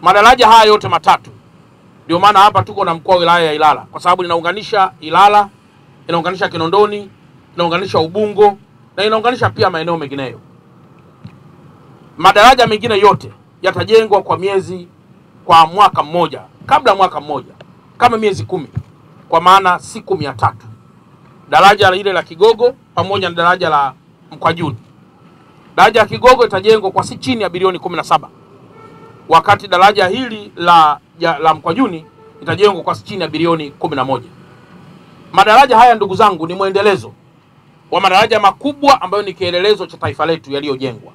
Madaraja haya yote matatu ndio maana hapa tuko na mkoa wa wilaya ya Ilala, kwa sababu linaunganisha Ilala, inaunganisha Kinondoni, inaunganisha Ubungo na inaunganisha pia maeneo mengineyo. Madaraja mengine yote yatajengwa kwa mwaka mmoja, kabla mwaka mmoja, kama miezi 10, kwa maana siku 300. Daraja ile la Kigogo pamoja na daraja la Mkwajuni. Daraja la Kigogo itajengwa kwa si chini ya bilioni 17, wakati daraja hili la Mkwajuni itajengwa kwa si chini ya bilioni 11. Madaraja haya ndugu zangu ni mwendelezo wa madaraja makubwa ambayo ni kielelezo cha taifa letu yaliyojengwa.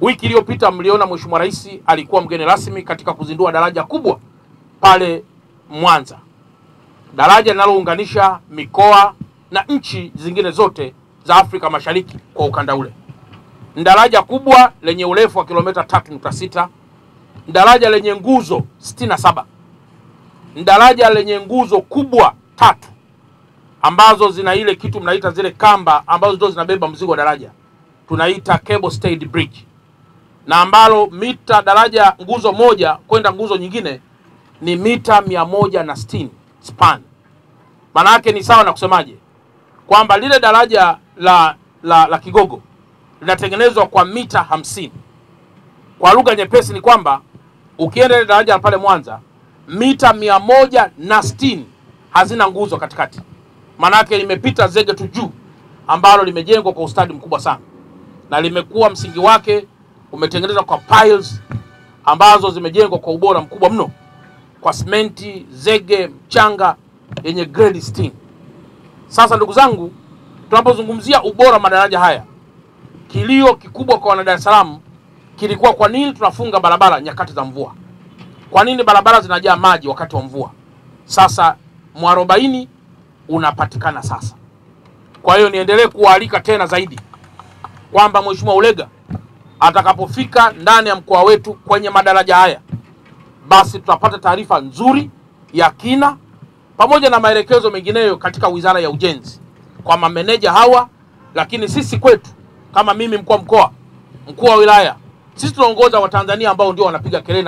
Wiki iliyopita mliona Mheshimiwa Rais alikuwa mgeni rasmi katika kuzindua daraja kubwa pale Mwanza. Daraja linalounganisha mikoa na nchi zingine zote za Afrika Mashariki kwa ukanda ule. Daraja kubwa lenye urefu wa kilomita 3.6. Daraja lenye nguzo 67. Daraja lenye nguzo kubwa 3 ambazo zina ile kitu mnaita zile kamba ambazo ndio zinabeba mzigo wa daraja. Tunaita cable stayed bridge. Na ambalo mita daraja nguzo moja kwenda nguzo nyingine ni mita 160 span. Maana yake ni sawa na kusemaje? Kwamba lile daraja la Kigogo linatengenezwa kwa mita 50. Kwa lugha nyepesi ni kwamba ukienda ile daraja pale Mwanza, mita 160 hazina nguzo katikati. Maana yake limepita zege tu juu ambalo limejengwa kwa ustadi mkubwa sana. Na limekuwa msingi wake umetengenezwa kwa piles ambazo zimejengwa kwa ubora mkubwa mno, kwa simenti, zege, mchanga yenye grade 60. Sasa ndugu zangu, tunapozungumzia ubora madaraja haya, kilio kikubwa kwa wana Dar es Salaam kilikuwa kwa nini tunafunga barabara nyakati za mvua? Kwa nini barabara zinajaa maji wakati wa mvua? Sasa mwarobaini unapatikana sasa. Kwa hiyo niendelee kualika tena zaidi kwamba Mheshimiwa Ulega atakapofika ndani ya mkoa wetu kwenye madaraja haya, basi tutapata taarifa nzuri ya kina pamoja na maelekezo mengineyo katika Wizara ya Ujenzi kwa mameneja hawa. Lakini sisi kwetu kama mimi mkuu wa wilaya, sisi tunaongoza Watanzania ambao ndio wanapiga kelele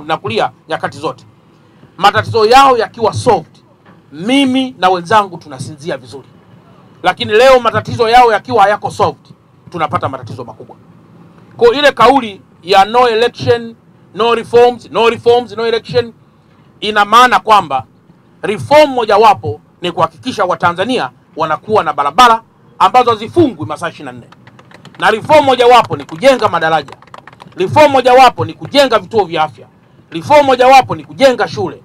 na kulia nyakati zote. Matatizo yao yakiwa solved, mimi na wenzangu tunasinzia vizuri. Lakini leo matatizo yao yakiwa hayako solved, tunapata matatizo makubwa. Kwa ile kauli ya no election, no reforms, no reforms, no election, ina maana kwamba reform mojawapo ni kuhakikisha Watanzania wanakuwa na barabara ambazo hazifungwi masaa 24. Na reform mojawapo ni kujenga madaraja. Reform mojawapo ni kujenga vituo vya afya. Reform mojawapo ni kujenga shule.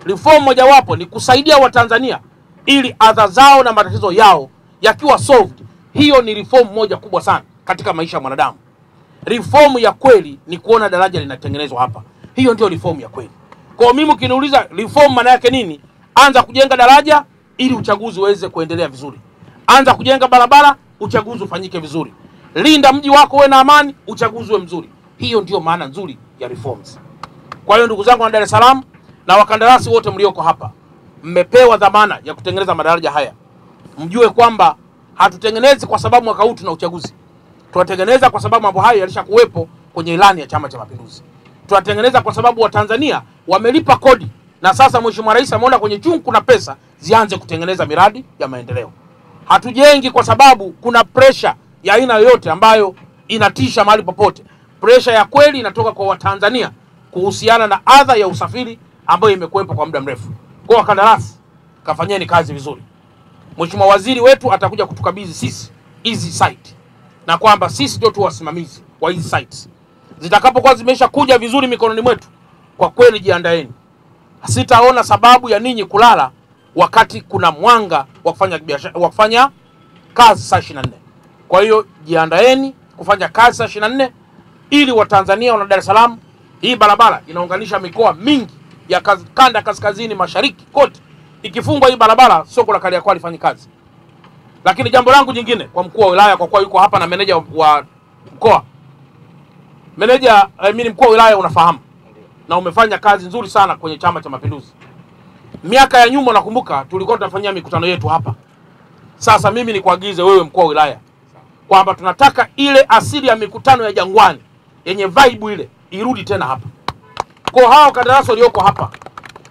Reform mojawapo ni kusaidia Watanzania ili adha zao na matatizo yao yakiwa solved. Hiyo ni reform moja kubwa sana katika maisha ya mwanadamu. Reform ya kweli ni kuona daraja linatengenezwa hapa. Hiyo ndio reform ya kweli. Kwa mimi ukiniuliza reform maana yake nini? Anza kujenga daraja ili uchaguzi uweze kuendelea vizuri. Anza kujenga barabara, uchaguzi ufanyike vizuri. Linda mji wako uwe na amani, uchaguzi uwe mzuri. Hiyo ndio maana nzuri ya reforms. Kwa hiyo ndugu zangu wa Dar es Salaam na wakandarasi wote mlioko hapa, mmepewa dhamana ya kutengeneza madaraja haya. Mjue kwamba hatutengenezi kwa sababu mwaka huu tuna uchaguzi. Tunatengeneza kwa sababu mambo hayo yalishakuwepo kwenye ilani ya Chama cha Mapinduzi. Tunatengeneza kwa sababu Watanzania wamelipa kodi na sasa Mheshimiwa Rais ameona kwenye chungu kuna pesa zianze kutengeneza miradi ya maendeleo. Hatujengi kwa sababu kuna pressure ya aina yoyote ambayo inatisha mahali popote. Pressure ya kweli inatoka kwa Watanzania kuhusiana na adha ya usafiri ambayo imekuwepo kwa muda mrefu. Kwa wakandarasi, kafanyeni kazi vizuri. Mheshimiwa Waziri wetu atakuja kutukabidhi sisi hizi site, na kwamba sisi ndio tu wasimamizi wa hizi sites. Zitakapokuwa zimesha kuja vizuri mikononi mwetu, kwa kweli jiandaeni. Sitaona sababu ya ninyi kulala wakati kuna mwanga wa kufanya biashara, wa kufanya kazi saa 24. Kwa hiyo jiandaeni kufanya kazi saa 24 ili Watanzania wa Dar es Salaam, hii barabara inaunganisha mikoa mingi ya kanda kaskazini mashariki kote. Ikifungwa hii barabara, soko la Kariakoo lifanye kazi. Lakini jambo langu jingine kwa mkuu wa wilaya, kwa kuwa yuko hapa na meneja wa mkoa. Meneja, mimi mkuu wa wilaya, unafahamu na umefanya kazi nzuri sana kwenye Chama cha Mapinduzi. Miaka ya nyuma nakumbuka tulikuwa tunafanyia mikutano yetu hapa. Sasa mimi nikuagize wewe mkuu wa wilaya kwamba tunataka ile asili ya mikutano ya Jangwani yenye vibe ile irudi tena hapa. Kwa hao kandarasi walioko hapa,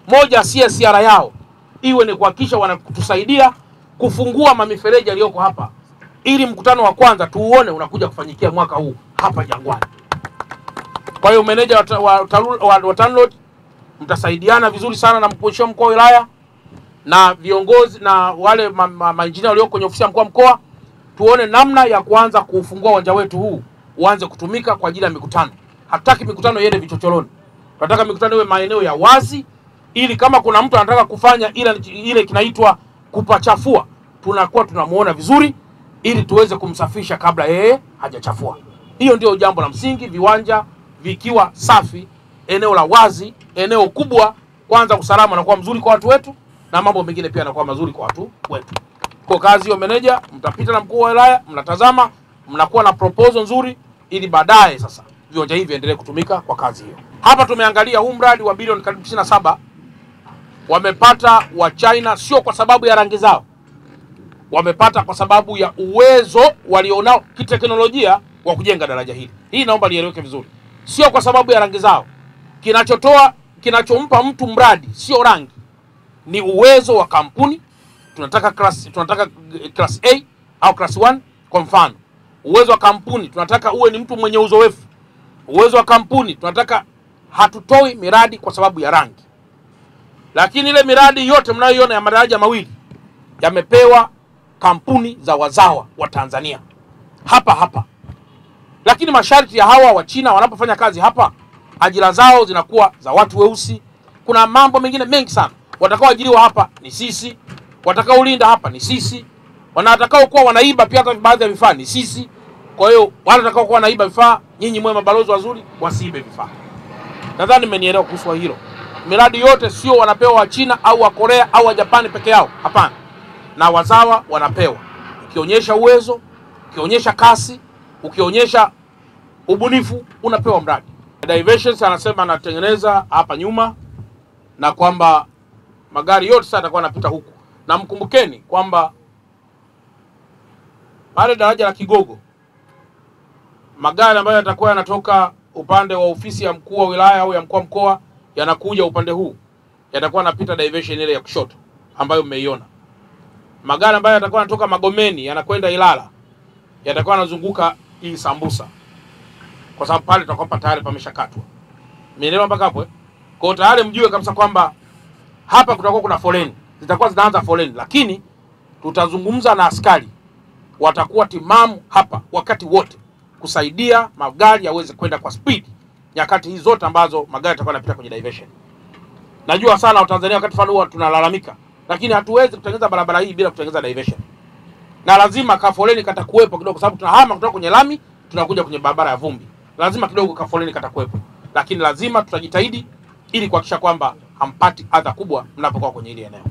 moja CSR yao iwe ni kuhakikisha wanatusaidia kufungua mamifereji yaliyoko hapa, ili mkutano wa kwanza tuuone unakuja kufanyikia mwaka huu hapa Jangwani. Kwa hiyo meneja wa TANROADS mtasaidiana vizuri sana na mheshimiwa mkuu wa wilaya na viongozi na wale mainjinia walioko kwenye ofisi ya mkuu wa mkoa, tuone namna ya kuanza kufungua uwanja wetu huu uanze kutumika kwa ajili ya mikutano. Hatutaki mikutano iende vichochoroni. Tunataka mikutano iwe maeneo ya wazi, ili kama kuna mtu anataka kufanya ile kinaitwa kupachafua, tunakuwa tunamuona vizuri ili tuweze kumsafisha kabla yeye hajachafua. Hiyo ndio jambo la msingi. Viwanja vikiwa safi, eneo la wazi, eneo kubwa, kwanza usalama unakuwa mzuri kwa watu wetu na mambo mengine pia yanakuwa mazuri kwa watu wetu. Kwa kazi hiyo, meneja mtapita na mkuu wa wilaya, mnatazama, mnakuwa na proposal nzuri ili baadaye sasa viwanja hivi viendelee kutumika kwa kazi hiyo. Hapa tumeangalia huu mradi wa bilioni karibu 27 wamepata wa China, sio kwa sababu ya rangi zao. Wamepata kwa sababu ya uwezo walionao kiteknolojia wa kujenga daraja hili. Hii naomba lieleweke vizuri. Sio kwa sababu ya rangi zao. Kinachompa mtu mradi sio rangi, ni uwezo wa kampuni. Tunataka class A au class 1 kwa mfano. Uwezo wa kampuni tunataka uwe ni mtu mwenye uzoefu. Uwezo wa kampuni tunataka, hatutoi miradi kwa sababu ya rangi. Lakini ile miradi yote mnayoiona ya madaraja mawili yamepewa kampuni za wazawa wa Tanzania hapa. Lakini masharti ya hawa wa China wanapofanya kazi hapa, ajira zao zinakuwa za watu weusi. Kuna mambo mengine mengi sana. Watakaoajiriwa hapa ni sisi, watakaolinda hapa ni sisi, wanatakao kuwa wanaiba pia hata baadhi ya vifaa ni sisi. Kwa hiyo wale watakao kuwa wanaiba vifaa, nyinyi mwe mabalozi wazuri, wasiibe vifaa. Nadhani mmenielewa kuhusu hilo. Miradi yote sio wanapewa wa China au wa Korea au wa Japani peke yao, hapana. Na wazawa wanapewa. Ukionyesha uwezo, ukionyesha kasi, ukionyesha ubunifu, unapewa mradi. Diversions anasema anatengeneza hapa nyuma, na kwamba magari yote sasa yatakuwa yanapita huku. Na mkumbukeni kwamba pale daraja la Kigogo, magari ambayo yatakuwa yanatoka upande wa ofisi ya mkuu wa wilaya au ya mkuu wa mkoa yanakuja upande huu, yatakuwa yanapita diversion ile ya kushoto ambayo mmeiona. Magari ambayo yatakuwa yanatoka Magomeni yanakwenda Ilala yatakuwa yanazunguka hii Sambusa, kwa sababu pale tutakuwa tayari pameshakatwa. Mmeelewa mpaka hapo? Kwa hiyo tayari mjue kabisa kwamba hapa kutakuwa kuna foleni, zitakuwa zinaanza foleni, lakini tutazungumza na askari, watakuwa timamu hapa wakati wote kusaidia magari yaweze kwenda kwa speed nyakati hizo zote ambazo magari yatakuwa yanapita kwenye diversion. Najua sana Watanzania wakati fulani huwa tunalalamika, lakini hatuwezi kutengeneza barabara hii bila kutengeneza diversion. Na lazima kafoleni katakuwepo kidogo, kwa sababu tunahama kutoka kwenye lami tunakuja kwenye barabara ya vumbi. Lazima kidogo kafoleni katakuwepo. Lakini lazima tutajitahidi ili kuhakikisha kwamba hampati adha kubwa mnapokuwa kwenye ile eneo.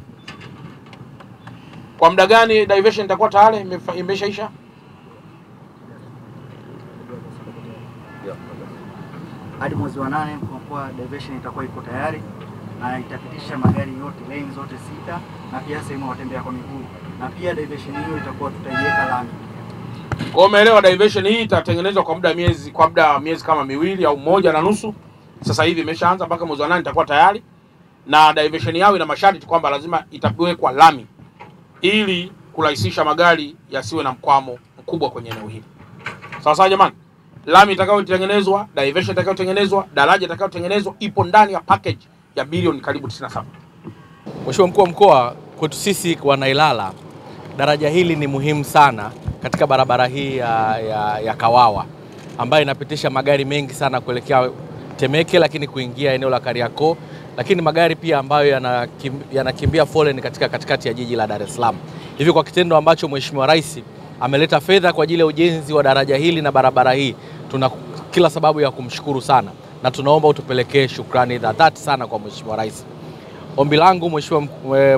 Kwa muda gani diversion itakuwa tayari imeshaisha? Hadi mwezi wa 8 kwa diversion itakuwa iko tayari na itapitisha magari yote, lane zote 6 na pia sehemu watembea kwa miguu. Na pia diversion hiyo itakuwa tutaiweka lami. Kwa umeelewa, diversion hii itatengenezwa kwa muda miezi kama 2 au 1.5. Sasa hivi imeshaanza, mpaka mwezi wa 8 itakuwa tayari. Na diversion yao ina masharti kwamba lazima itawekwa lami ili kurahisisha magari yasiwe na mkwamo mkubwa kwenye eneo hili. Sawa jamani? Lami itakayotengenezwa, diversion itakayotengenezwa, daraja itakayotengenezwa ipo ndani ya package ya bilioni karibu 97. Mheshimiwa Mkuu wa Mkoa, kwetu sisi wana Ilala, daraja hili ni muhimu sana katika barabara hii ya Kawawa ambayo inapitisha magari mengi sana kuelekea Temeke, lakini kuingia eneo la Kariakoo, lakini magari pia ambayo yanakimbia foleni katikati ya jiji la Dar es Salaam. Hivi kwa kitendo ambacho Mheshimiwa Rais ameleta fedha kwa ajili ya ujenzi wa daraja hili na barabara hii, tuna kila sababu ya kumshukuru sana, na tunaomba utupelekee shukrani za dhati sana kwa Mheshimiwa Rais. Ombi langu Mheshimiwa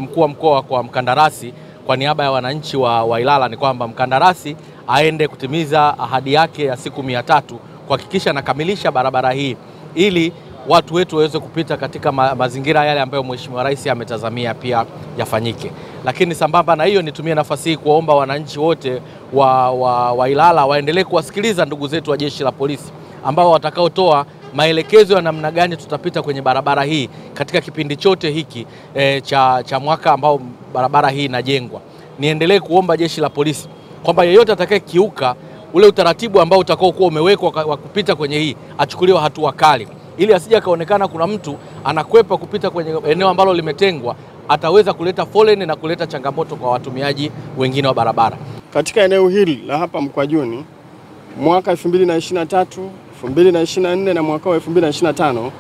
Mkuu wa Mkoa kwa mkandarasi, kwa niaba ya wananchi wa Ilala, ni kwamba mkandarasi aende kutimiza ahadi yake ya siku 300 kuhakikisha anakamilisha barabara hii ili watu wetu waweze kupita katika mazingira yale ambayo Mheshimiwa Rais ametazamia pia yafanyike. Lakini sambamba na hiyo, nitumie nafasi hii kuomba wananchi wote wa Ilala waendelee kuwasikiliza ndugu zetu wa Jeshi la Polisi ambao watakaotoa maelekezo ya namna gani tutapita kwenye barabara hii katika kipindi chote hiki cha mwaka ambao barabara hii inajengwa. Niendelee kuomba jeshi la polisi kwamba yeyote atakayekiuka ule utaratibu ambao utakao kuwa umewekwa wa kupita kwenye hii achukuliwe hatua kali, ili asije akaonekana kuna mtu anakwepa kupita kwenye eneo ambalo limetengwa, ataweza kuleta foleni na kuleta changamoto kwa watumiaji wengine wa barabara. Katika eneo hili la hapa Mkwajuni mwaka 2023, 2024 na mwaka wa 2025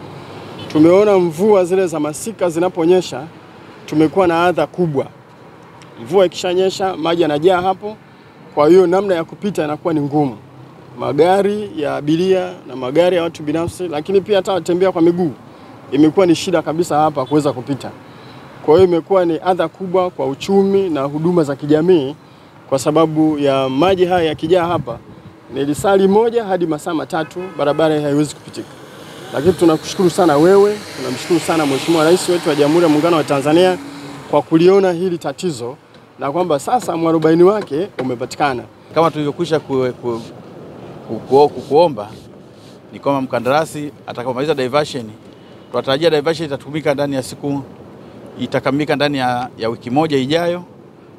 tumeona mvua zile za masika zinaponyesha tumekuwa na adha kubwa. Mvua ikishanyesha maji yanajaa hapo, kwa hiyo namna ya kupita inakuwa ni ngumu. Magari ya abiria na magari ya watu binafsi, lakini pia hata watembea kwa miguu imekuwa ni shida kabisa hapa kuweza kupita. Kwa hiyo imekuwa ni adha kubwa kwa uchumi na huduma za kijamii, kwa sababu ya maji haya yakijaa hapa ni lisali moja hadi masaa matatu barabara haiwezi kupitika. Lakini tunakushukuru sana wewe, tunamshukuru sana Mheshimiwa Rais wetu wa Jamhuri ya Muungano wa Tanzania kwa kuliona hili tatizo na kwamba sasa mwarobaini wake umepatikana. Kama tulivyokwisha kuomba ni kwamba mkandarasi atakapomaliza diversion, tunatarajia diversion itatumika ndani ya itakamilika ndani ya wiki moja ijayo,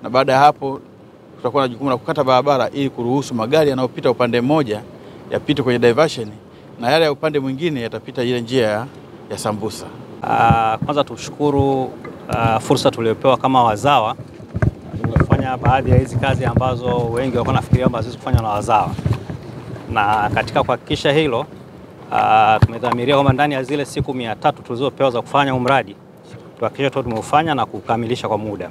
na baada ya hapo tutakuwa na jukumu la kukata barabara ili kuruhusu magari yanayopita upande mmoja yapite kwenye diversion na yale ya upande mwingine yatapita ile njia ya sambusa. Kwanza tushukuru fursa tuliopewa kama wazawa kufanya baadhi ya hizi kazi ambazo wengi walikuwa wanafikiria kwamba haziwezi kufanywa na wazawa, na katika kuhakikisha hilo tumedhamiria kwamba ndani ya zile siku 300 tulizopewa za kufanya mradi tuhakikishe tumeufanya na kukamilisha kwa muda.